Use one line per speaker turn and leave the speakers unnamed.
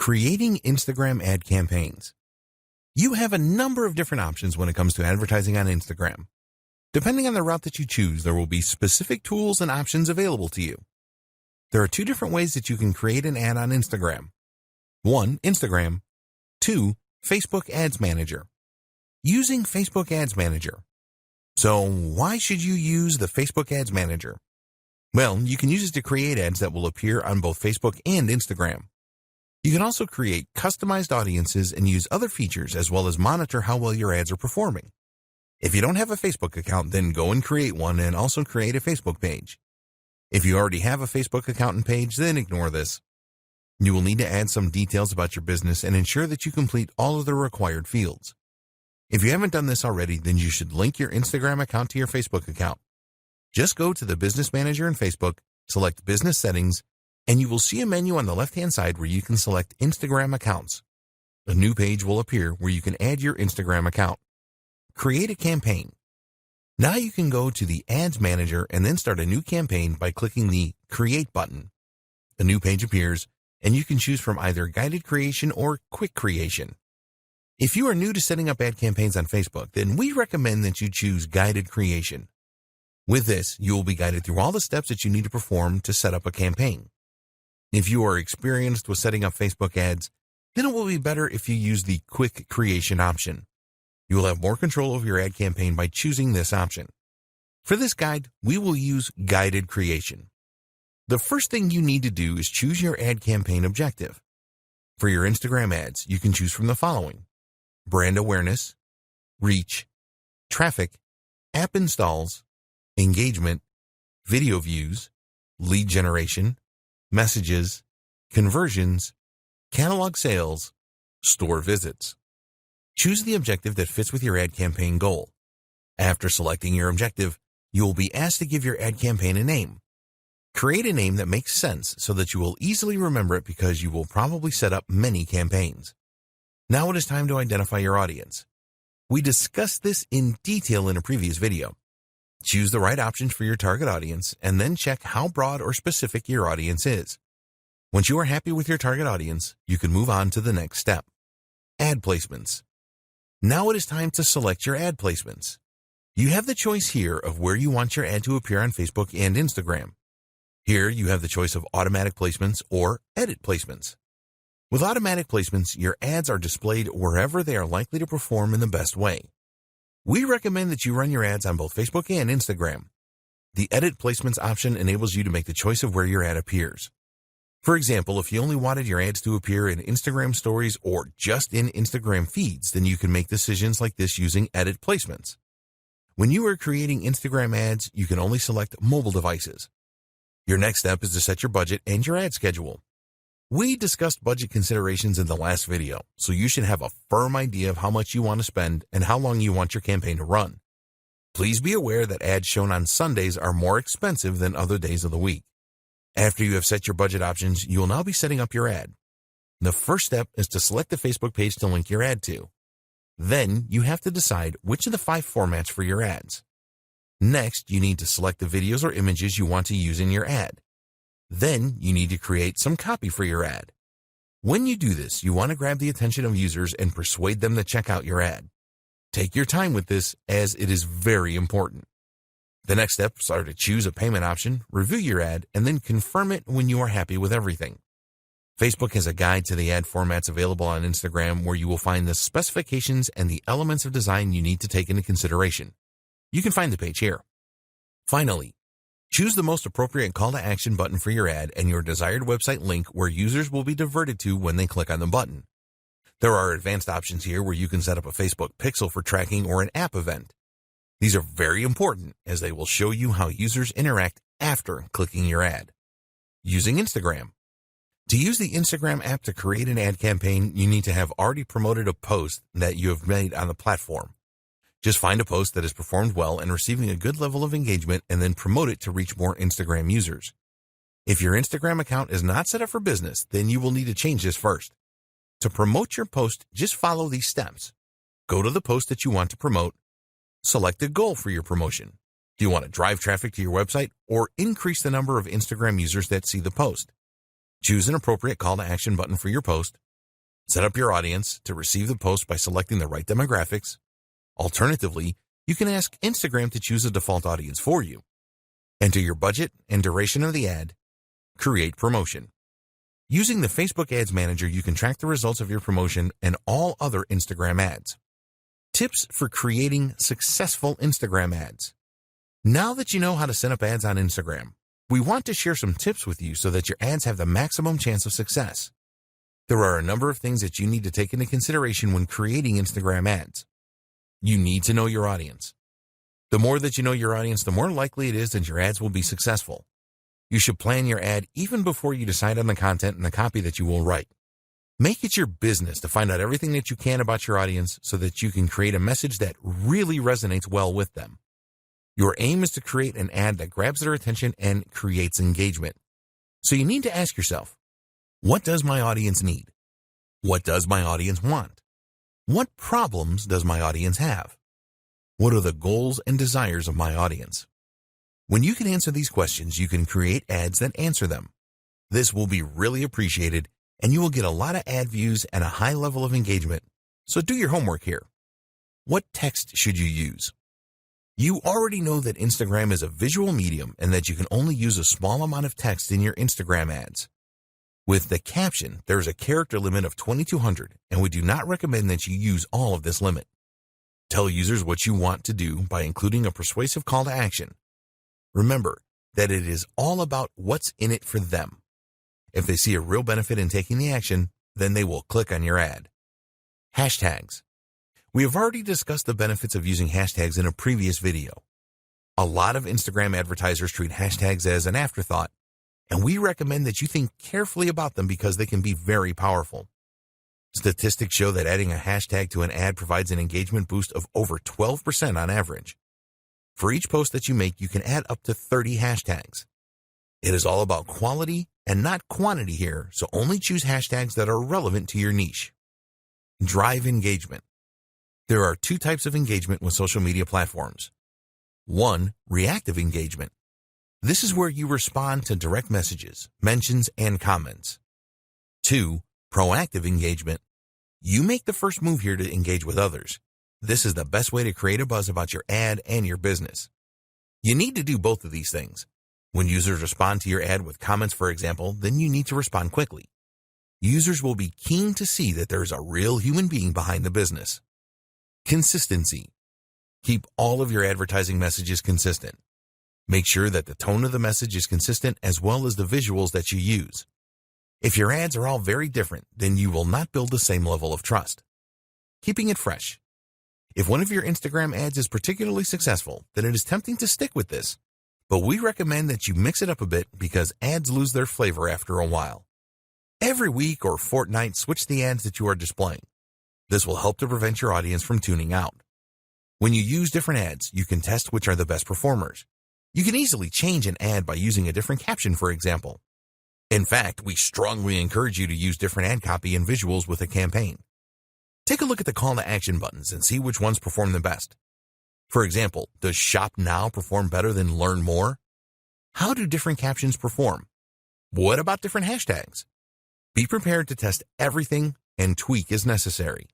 Creating Instagram ad campaigns. You have a number of different options when it comes to advertising on Instagram. Depending on the route that you choose, there will be specific tools and options available to you. There are two different ways that you can create an ad on Instagram. 1. Instagram. 2. Facebook Ads Manager. Using Facebook Ads Manager. So why should you use the Facebook Ads Manager? Well, you can use it to create ads that will appear on both Facebook and Instagram. You can also create customized audiences and use other features as well as monitor how well your ads are performing. If you don't have a Facebook account, then go and create one and also create a Facebook page. If you already have a Facebook account and page, then ignore this. You will need to add some details about your business and ensure that you complete all of the required fields. If you haven't done this already, then you should link your Instagram account to your Facebook account. Just go to the Business Manager in Facebook, select Business Settings, and you will see a menu on the left-hand side where you can select Instagram accounts. A new page will appear where you can add your Instagram account. Create a campaign. Now you can go to the Ads Manager and then start a new campaign by clicking the Create button. A new page appears, and you can choose from either guided creation or quick creation. If you are new to setting up ad campaigns on Facebook, then we recommend that you choose guided creation. With this, you will be guided through all the steps that you need to perform to set up a campaign. If you are experienced with setting up Facebook ads, then it will be better if you use the quick creation option. You will have more control over your ad campaign by choosing this option. For this guide, we will use guided creation. The first thing you need to do is choose your ad campaign objective. For your Instagram ads, you can choose from the following: brand awareness, reach, traffic, app installs, engagement, video views, lead generation, messages, conversions, catalog sales, store visits. Choose the objective that fits with your ad campaign goal. After selecting your objective, you will be asked to give your ad campaign a name. Create a name that makes sense so that you will easily remember it because you will probably set up many campaigns. Now it is time to identify your audience. We discussed this in detail in a previous video. Choose the right options for your target audience and then check how broad or specific your audience is. Once you are happy with your target audience, you can move on to the next step: ad placements. Now it is time to select your ad placements. You have the choice here of where you want your ad to appear on Facebook and Instagram. Here you have the choice of automatic placements or edit placements. With automatic placements, your ads are displayed wherever they are likely to perform in the best way. We recommend that you run your ads on both Facebook and Instagram. The edit placements option enables you to make the choice of where your ad appears. For example, if you only wanted your ads to appear in Instagram stories or just in Instagram feeds, then you can make decisions like this using edit placements. When you are creating Instagram ads, you can only select mobile devices. Your next step is to set your budget and your ad schedule. We discussed budget considerations in the last video, so you should have a firm idea of how much you want to spend and how long you want your campaign to run. Please be aware that ads shown on Sundays are more expensive than other days of the week. After you have set your budget options, you will now be setting up your ad. The first step is to select the Facebook page to link your ad to. Then you have to decide which of the 5 formats for your ads. Next, you need to select the videos or images you want to use in your ad. Then you need to create some copy for your ad. When you do this, you want to grab the attention of users and persuade them to check out your ad. Take your time with this as it is very important. The next steps are to choose a payment option, review your ad, and then confirm it when you are happy with everything. Facebook has a guide to the ad formats available on Instagram where you will find the specifications and the elements of design you need to take into consideration. You can find the page here. Finally, choose the most appropriate call to action button for your ad and your desired website link where users will be diverted to when they click on the button. There are advanced options here where you can set up a Facebook pixel for tracking or an app event. These are very important as they will show you how users interact after clicking your ad. Using Instagram. To use the Instagram app to create an ad campaign, you need to have already promoted a post that you have made on the platform. Just find a post that has performed well and receiving a good level of engagement and then promote it to reach more Instagram users. If your Instagram account is not set up for business, then you will need to change this first. To promote your post, just follow these steps. Go to the post that you want to promote. Select a goal for your promotion. Do you want to drive traffic to your website or increase the number of Instagram users that see the post? Choose an appropriate call to action button for your post. Set up your audience to receive the post by selecting the right demographics. Alternatively, you can ask Instagram to choose a default audience for you. Enter your budget and duration of the ad. Create promotion. Using the Facebook Ads Manager, you can track the results of your promotion and all other Instagram ads. Tips for creating successful Instagram ads. Now that you know how to set up ads on Instagram, we want to share some tips with you so that your ads have the maximum chance of success. There are a number of things that you need to take into consideration when creating Instagram ads. You need to know your audience. The more that you know your audience, the more likely it is that your ads will be successful. You should plan your ad even before you decide on the content and the copy that you will write. Make it your business to find out everything that you can about your audience so that you can create a message that really resonates well with them. Your aim is to create an ad that grabs their attention and creates engagement. So you need to ask yourself, what does my audience need? What does my audience want? What problems does my audience have? What are the goals and desires of my audience? When you can answer these questions, you can create ads that answer them. This will be really appreciated, and you will get a lot of ad views and a high level of engagement. So do your homework here. What text should you use? You already know that Instagram is a visual medium and that you can only use a small amount of text in your Instagram ads. With the caption, there is a character limit of 2,200, and we do not recommend that you use all of this limit. Tell users what you want to do by including a persuasive call to action. Remember that it is all about what's in it for them. If they see a real benefit in taking the action, then they will click on your ad. Hashtags. We have already discussed the benefits of using hashtags in a previous video. A lot of Instagram advertisers treat hashtags as an afterthought, and we recommend that you think carefully about them because they can be very powerful. Statistics show that adding a hashtag to an ad provides an engagement boost of over 12% on average. For each post that you make, you can add up to 30 hashtags. It is all about quality and not quantity here, so only choose hashtags that are relevant to your niche. Drive engagement. There are two types of engagement with social media platforms. 1. Reactive engagement. This is where you respond to direct messages, mentions, and comments. 2. Proactive engagement. You make the first move here to engage with others. This is the best way to create a buzz about your ad and your business. You need to do both of these things. When users respond to your ad with comments, for example, then you need to respond quickly. Users will be keen to see that there is a real human being behind the business. Consistency. Keep all of your advertising messages consistent. Make sure that the tone of the message is consistent as well as the visuals that you use. If your ads are all very different, then you will not build the same level of trust. Keeping it fresh. If one of your Instagram ads is particularly successful, then it is tempting to stick with this. But we recommend that you mix it up a bit because ads lose their flavor after a while. Every week or fortnight, switch the ads that you are displaying. This will help to prevent your audience from tuning out. When you use different ads, you can test which are the best performers. You can easily change an ad by using a different caption, for example. In fact, we strongly encourage you to use different ad copy and visuals with a campaign. Take a look at the call to action buttons and see which ones perform the best. For example, does Shop Now perform better than Learn More? How do different captions perform? What about different hashtags? Be prepared to test everything and tweak as necessary.